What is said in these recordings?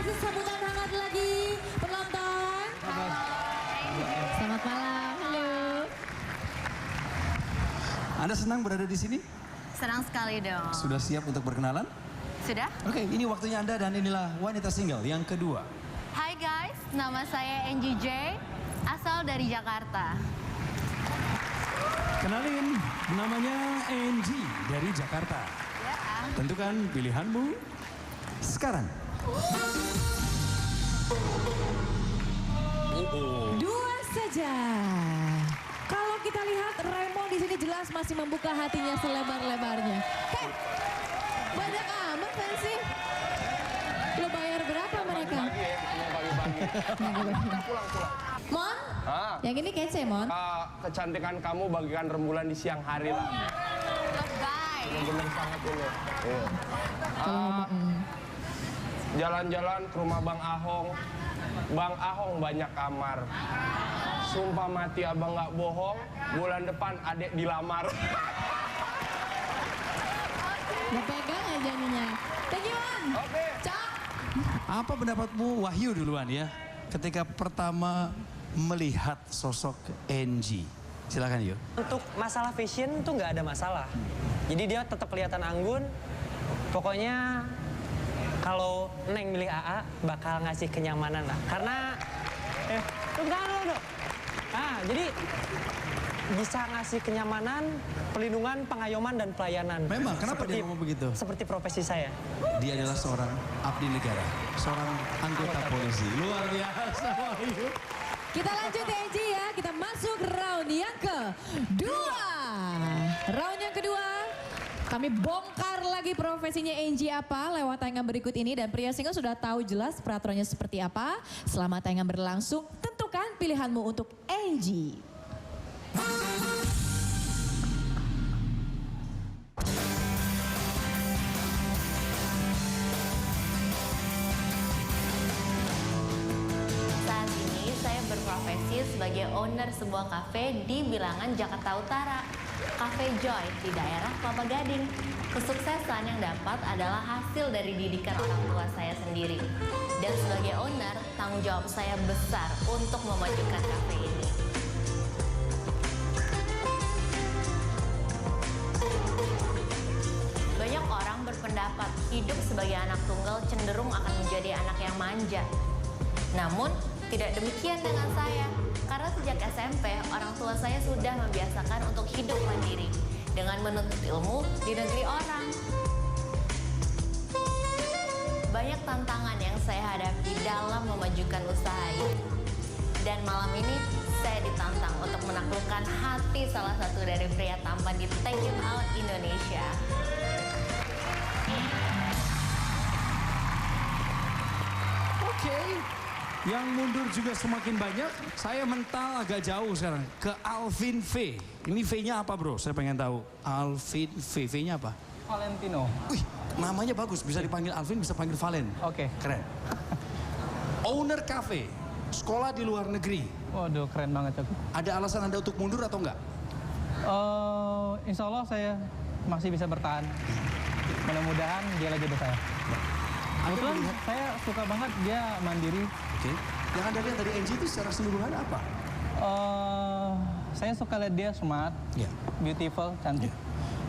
kasih sambutan hangat lagi penonton. Selamat malam, halo. Anda senang berada di sini? Senang sekali dong. Sudah siap untuk berkenalan? Sudah? Oke, ini waktunya Anda dan inilah wanita single yang kedua. Hai guys, nama saya NGJ, asal dari Jakarta. Kenalin, namanya Angie dari Jakarta. Ya. Tentukan pilihanmu sekarang. Dua saja. Kalau kita lihat Raymond di sini jelas masih membuka hatinya selebar-lebarnya. Hei, banyak amat kan sih? Lo bayar berapa mereka? Mon, yang ini kece Mon. Kecantikan kamu bagikan rembulan di siang hari lah. Bye. Bener sangat ini. Iya. Kalau Jalan-jalan ke rumah Bang Ahong. Bang Ahong banyak kamar. Sumpah mati abang nggak bohong. Bulan depan adek dilamar. Gak pegang aja jadinya. Thank you Mon. Oke. Cak. Apa pendapatmu Wahyu duluan ya? Ketika pertama melihat sosok Angie. Silakan yuk. Untuk masalah fashion tuh nggak ada masalah. Jadi dia tetap kelihatan anggun. Pokoknya kalau Neng milih AA bakal ngasih kenyamanan lah. Karena tunggu dulu. Jadi bisa ngasih kenyamanan, perlindungan, pengayoman dan pelayanan. Memang, kenapa dia ngomong begitu? Seperti profesi saya. Dia adalah seorang abdi negara, seorang anggota polisi. Luar biasa Wahyu. Kita lanjut ya Angie ya. Kita masuk round yang kedua. Round yang kedua. Kami bongkar lagi profesinya Angie apa lewat tayangan berikut ini. Dan pria single sudah tahu jelas peraturannya seperti apa. Selama tayangan berlangsung, tentukan pilihanmu untuk Angie. Saat ini saya berprofesi sebagai owner sebuah kafe di Bilangan, Jakarta Utara. Cafe Joy di daerah Kelapa Gading. Kesuksesan yang dapat adalah hasil dari didikan orang tua saya sendiri. Dan sebagai owner, tanggung jawab saya besar untuk memajukan kafe ini. Banyak orang berpendapat hidup sebagai anak tunggal cenderung akan menjadi anak yang manja. Namun, tidak demikian dengan saya. Karena sejak SMP, orang tua saya sudah membiasakan untuk hidup mandiri dengan menuntut ilmu di negeri orang. Banyak tantangan yang saya hadapi dalam memajukan usaha ini. Dan malam ini, saya ditantang untuk menaklukkan hati salah satu dari pria tampan di Take It Out Indonesia. Oke. Yang mundur juga semakin banyak. Saya mental agak jauh sekarang. Ke Alvin V. Ini V-nya apa bro? Saya pengen tahu. Alvin V. V-nya apa? Valentino. Wih, namanya bagus. Bisa dipanggil Alvin, bisa panggil Valen. Oke. Keren. Owner cafe. Sekolah di luar negeri. Waduh, keren banget aku. Ada alasan Anda untuk mundur atau enggak? Insya Allah saya masih bisa bertahan. Mudah-mudahan dia jodoh saya. Kebetulan saya suka banget dia mandiri. Oke. Yang Anda lihat dari Angie itu secara keseluruhan apa? Saya suka lihat dia smart, Ya. beautiful, cantik,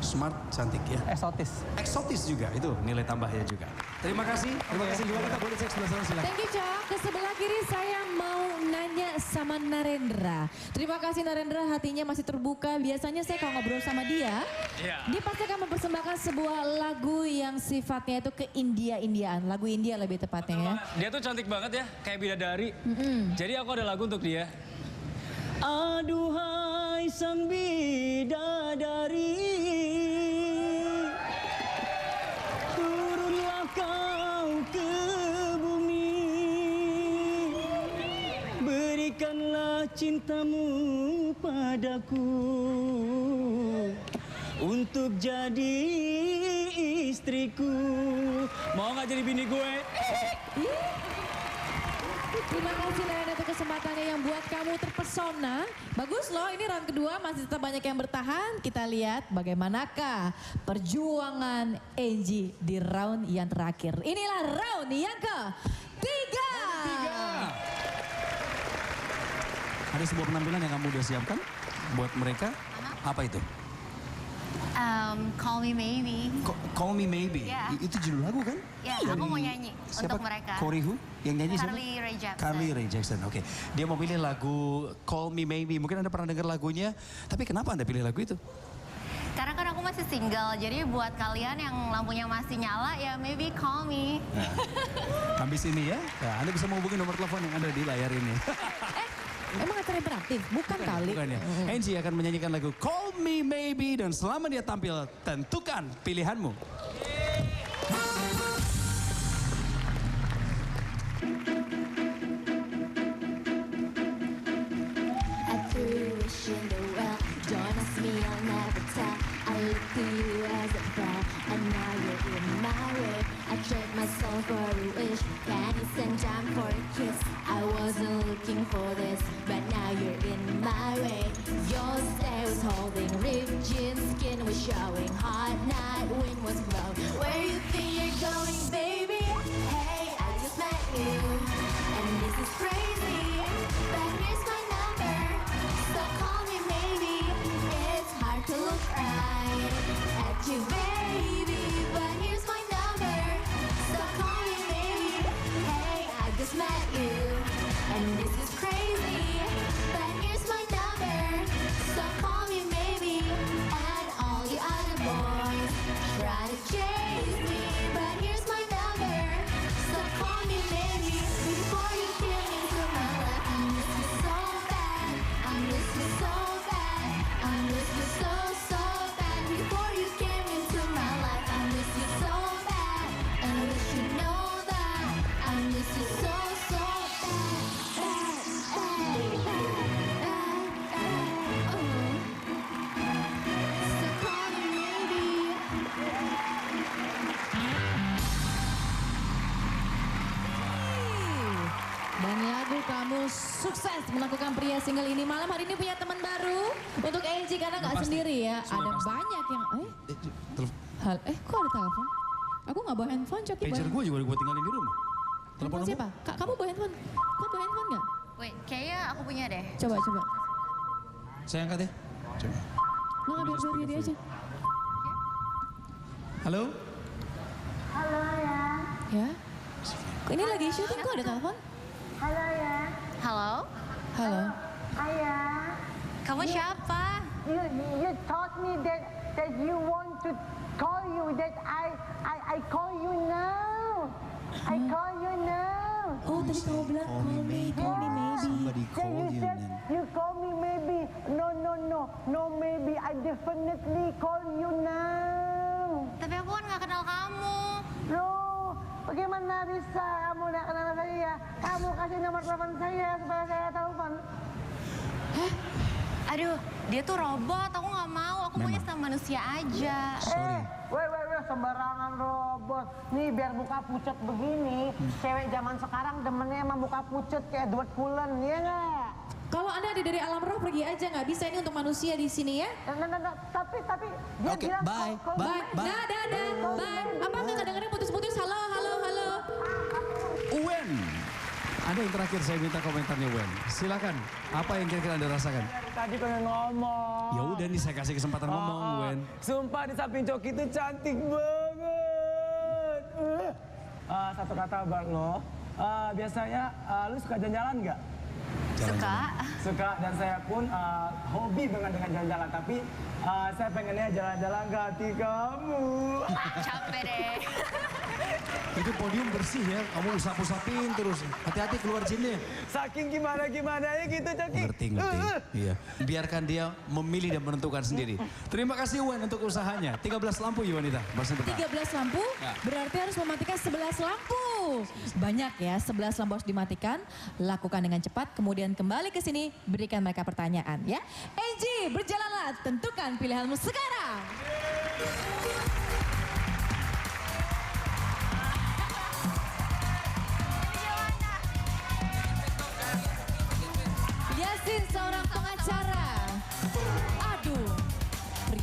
Smart, cantik ya. eksotis. Eksotis juga, itu nilai tambahnya juga. Terima kasih juga kita boleh cek sebelah sana silakan. Thank you Cok. Ke sebelah kiri saya mau nanya sama Narendra. Terima kasih Narendra, hatinya masih terbuka. Biasanya saya kalau ngobrol sama dia, dia pasti akan mempersembahkan sebuah lagu yang sifatnya itu ke India-Indiaan. Lagu India lebih tepatnya ya. Dia tuh cantik banget ya, kayak bidadari. Jadi aku ada lagu untuk dia. Aduhai sang bidadari, turunlah kau ke bumi, berikanlah cintamu padaku untuk jadi istriku. Mau nggak jadi bini gue? Terima kasih Leon untuk kesempatannya yang buat kamu terpesona. Bagus loh, ini round kedua masih tetap banyak yang bertahan. Kita lihat bagaimanakah perjuangan Angie di round yang terakhir. Inilah round yang ketiga. Ada sebuah penampilan yang kamu udah siapkan buat mereka. Apa itu? Call Me Maybe. Call Me Maybe. Iya. Itu judul lagu kan? Ya, aku mau nyanyi Siapa? untuk mereka. Corey who? Yang nyanyi siapa? Carly Rae Jepsen. Carly Rae Jepsen, oke. Dia mau pilih lagu Call Me Maybe. Mungkin Anda pernah dengar lagunya. Tapi kenapa Anda pilih lagu itu? Karena kan aku masih single, jadi buat kalian yang lampunya masih nyala ya maybe call me. Habis ini ya, Anda bisa menghubungi nomor telepon yang ada di layar ini. Emang acara interaktif? Bukan kali. Bukan ya. Angie akan menyanyikan lagu Call Me Maybe. Dan selama dia tampil, tentukan pilihanmu. I threw a wish in the well. Don't ask me, I'll never tell. I looked to you as a friend, and now you're in my way. I trade my soul for a wish. Pennies and time for a kiss. I wasn't looking for this, but now you're in my way. Your stare was holding, ripped jeans, skin was showing. Hot night, wind was blowing. Where you think you're going, baby? Hey, I just met you, and this is crazy. But here's my number, so call me maybe. It's hard to look right at you, baby. But here's my number, so call me maybe. Hey, I just met you, and this is crazy. But here's my number, so call me maybe. And all you other boys try to chase me, but here's my number, so call me maybe. Before you came into my life, I miss you so bad. I miss you so bad. I miss you so bad. Before you came into my life, I miss you so bad. And I wish you know that I miss you so bad. So call me maybe. Dan lagu kamu sukses melakukan pria single ini. Malam hari ini punya teman baru untuk Angie karena nggak Pasti. sendiri ya. Sudah Ada pasti. banyak yang kok ada telepon? Aku nggak bawa handphone, Coki. Pager gue juga gue tinggalin di rumah. Telepon Handphone siapa? Kak, kamu bawa handphone? Kau bawa handphone nggak? Wait, kayaknya aku punya deh. Coba. Saya angkat ya. Coba. Lo nggak biar dia aja. Halo? Halo ya. Ya. Ini lagi syuting kok ada telepon? Halo ya. Halo, Halo. Ayah. kamu siapa? You taught me that you want to call you, that I call you now. I call you now. Oh tadi kamu bilang call me maybe. Somebody Then you said you call me maybe. No maybe. I definitely call you now. Tapi aku kan nggak kenal kamu. No, bagaimana bisa kamu tidak kenal saya? Kamu kasih nomor telepon saya supaya saya telepon. Aduh, dia tuh robot. Aku nggak mau. Aku maunya sama manusia aja. Weh, sembarangan robot. Nih biar buka pucet begini, cewek zaman sekarang demennya emang buka pucet kayak Edward Cullen, iya nggak? Kalau Anda ada dari alam roh pergi aja nggak bisa ini untuk manusia di sini ya. Nah, tapi dia Oke, bilang bye, kalau- bye. Dadah. Bye. Apa nggak kadang-kadang putus-putus? Halo. Uwen. Ada yang terakhir saya minta komentarnya Uwen. Silakan. Apa yang kira-kira Anda rasakan? Tadi pengen ngomong. Ya udah nih saya kasih kesempatan ngomong Uwen. Sumpah di samping Coki itu cantik banget. Satu kata Bang No. Biasanya lu suka jalan-jalan nggak? Suka. Suka, dan saya pun hobi banget dengan jalan-jalan. Tapi saya pengennya jalan-jalan ke hati kamu. Capek deh. Itu podium bersih ya. Kamu usap-usapin terus. Hati-hati keluar jinnya. Saking gimana-gimananya gitu Coki. Ngerti. Iya. Biarkan dia memilih dan menentukan sendiri. Terima kasih Uwen untuk usahanya. 13 lampu ya wanita. Masih tetap. 13 lampu Ya. berarti harus mematikan 11 lampu. Banyak ya, 11 lampu harus dimatikan. Lakukan dengan cepat, kemudian kembali ke sini berikan mereka pertanyaan ya. Angie, berjalanlah, tentukan pilihanmu sekarang.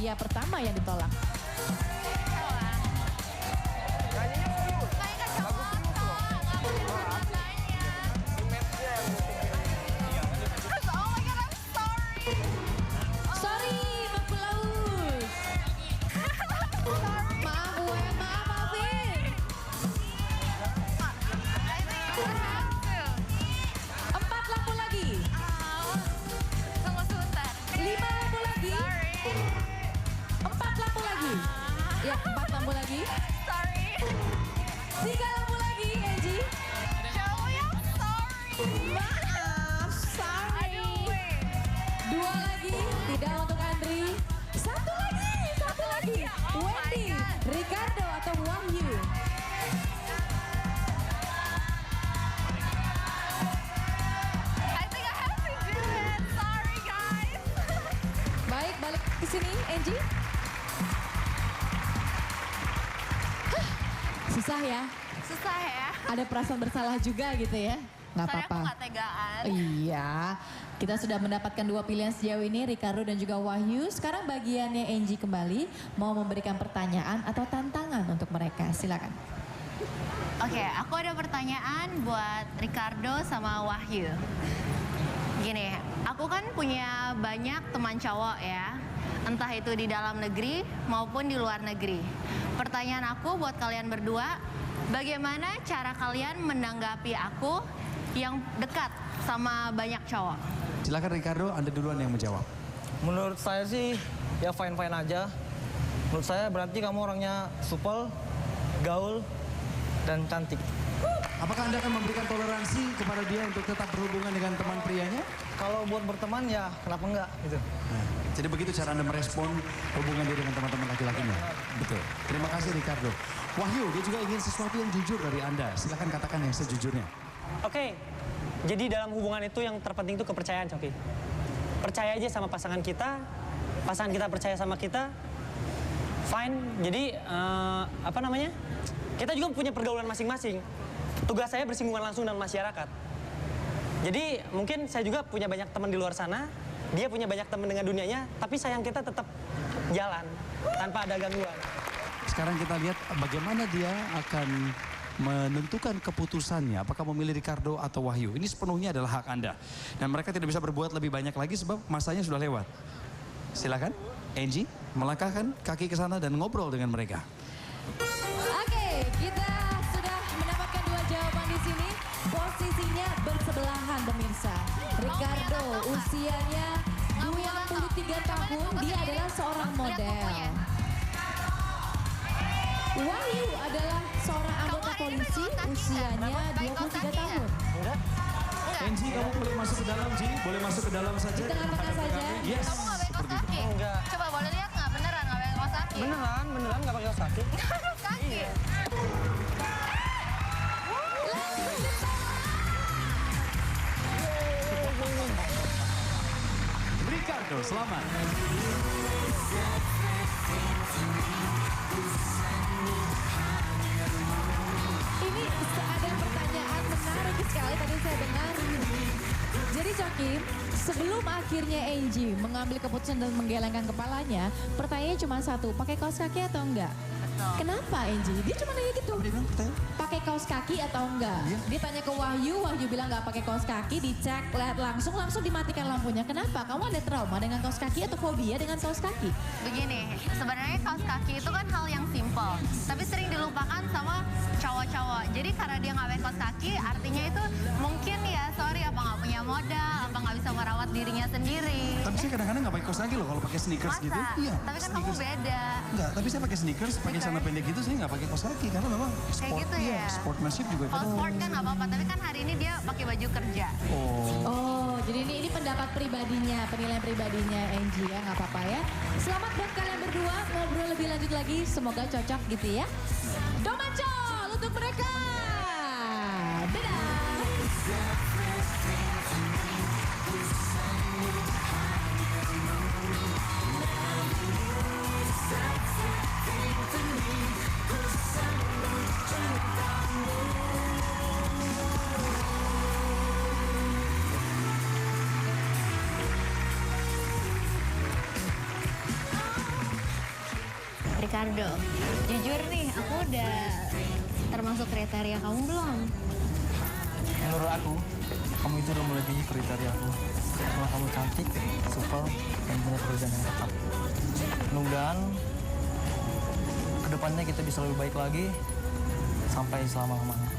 pria pertama yang ditolak. Ya, 4 lampu lagi. Sorry. 3 lampu lagi, Angie. Cowok yang sorry. Maaf, sorry. 2 lagi, tidak untuk Andri. 1 lagi. Wendy, Ricardo atau Wahyu. I think I have to do it. Sorry, guys. Baik, balik ke sini, Angie. Susah ya? Susah ya. Ada perasaan bersalah juga gitu ya? Nggak Soalnya apa-apa. aku nggak tegaan. Iya, kita sudah mendapatkan 2 pilihan sejauh ini, Ricardo dan juga Wahyu. Sekarang bagiannya Angie kembali, mau memberikan pertanyaan atau tantangan untuk mereka. Silakan. Oke, aku ada pertanyaan buat Ricardo sama Wahyu. Gini, aku kan punya banyak teman cowok ya. Entah itu di dalam negeri maupun di luar negeri. Pertanyaan aku buat kalian berdua, bagaimana cara kalian menanggapi aku yang dekat sama banyak cowok? Silakan Ricardo, Anda duluan yang menjawab. Menurut saya sih ya fine-fine aja. Menurut saya berarti kamu orangnya supel, gaul, dan cantik. Apakah Anda akan memberikan toleransi kepada dia untuk tetap berhubungan dengan teman prianya? Kalau buat berteman ya kenapa enggak gitu. Nah, jadi begitu cara Anda merespon hubungan dia dengan teman-teman laki-lakinya. Betul. Terima kasih Ricardo. Wahyu, dia juga ingin sesuatu yang jujur dari Anda. Silakan katakan yang sejujurnya. Oke, jadi dalam hubungan itu yang terpenting itu kepercayaan, Coki. Percaya aja sama pasangan kita percaya sama kita, fine. Jadi kita juga punya pergaulan masing-masing. Tugas saya bersinggungan langsung dengan masyarakat. Jadi mungkin saya juga punya banyak teman di luar sana, dia punya banyak teman dengan dunianya, tapi sayang kita tetap jalan tanpa ada gangguan. Sekarang kita lihat bagaimana dia akan menentukan keputusannya, apakah memilih Ricardo atau Wahyu. Ini sepenuhnya adalah hak Anda. Dan mereka tidak bisa berbuat lebih banyak lagi sebab masanya sudah lewat. Silakan, Angie, melangkahkan kaki ke sana dan ngobrol dengan mereka. Oke, kita sudah mendapatkan 2 jawaban di sini. Posisinya bersebelahan pemirsa. Ricardo usianya 23 tahun, dia adalah seorang model. Wahyu adalah seorang anggota polisi, usianya 23 tahun. Angie, kamu boleh masuk ke dalam, Ji. Boleh masuk ke dalam saja. Di tengah-tengah saja. Yes, Kamu nggak pakai kaos seperti itu. kaki? Enggak. Coba boleh lihat nggak? Beneran nggak pakai kaos kaki? Beneran nggak pakai kaos kaki. Kaos kaki. Ricardo, selamat. Ini ada pertanyaan menarik sekali tadi saya dengar. Jadi Coki, sebelum akhirnya Angie mengambil keputusan dan menggelengkan kepalanya, pertanyaannya cuma satu, pakai kaos kaki atau enggak? Kenapa Angie? Dia cuma nanya gitu. Pakai kaos kaki atau enggak? Dia tanya ke Wahyu, Wahyu bilang enggak pakai kaos kaki, dicek, lihat langsung dimatikan lampunya. Kenapa? Kamu ada trauma dengan kaos kaki atau fobia dengan kaos kaki? Begini, sebenarnya kaos kaki itu kan hal yang simpel, tapi sering dilupakan sama cowok-cowok. Jadi karena dia nggak pakai kaos kaki, artinya itu mungkin ya, sorry, apa nggak punya modal, apa nggak bisa merawat dirinya sendiri. Tapi saya kadang-kadang nggak pakai kaos kaki loh kalau pakai sneakers Masa? gitu. Iya. Tapi kan kamu beda. Enggak, tapi saya pakai sneakers, pakai celana pendek gitu, saya nggak pakai kaos kaki karena memang sport. gitu Iya, ya? sportmanship juga. Kalau sport kan nggak apa-apa, tapi kan hari ini dia pakai baju kerja. Oh, jadi ini pendapat pribadinya, penilaian pribadinya Angie ya, nggak apa-apa ya. Selamat buat kalian berdua, ngobrol lebih lanjut lagi, semoga cocok gitu ya. Domacol untuk mereka. Dadah. Waduh, jujur nih, aku udah termasuk kriteria kamu belum? Menurut aku, kamu itu udah melebihi kriteria aku. Karena kamu cantik, supel, dan punya pekerjaan yang tetap. Mudah-mudahan kedepannya kita bisa lebih baik lagi sampai selama-lamanya.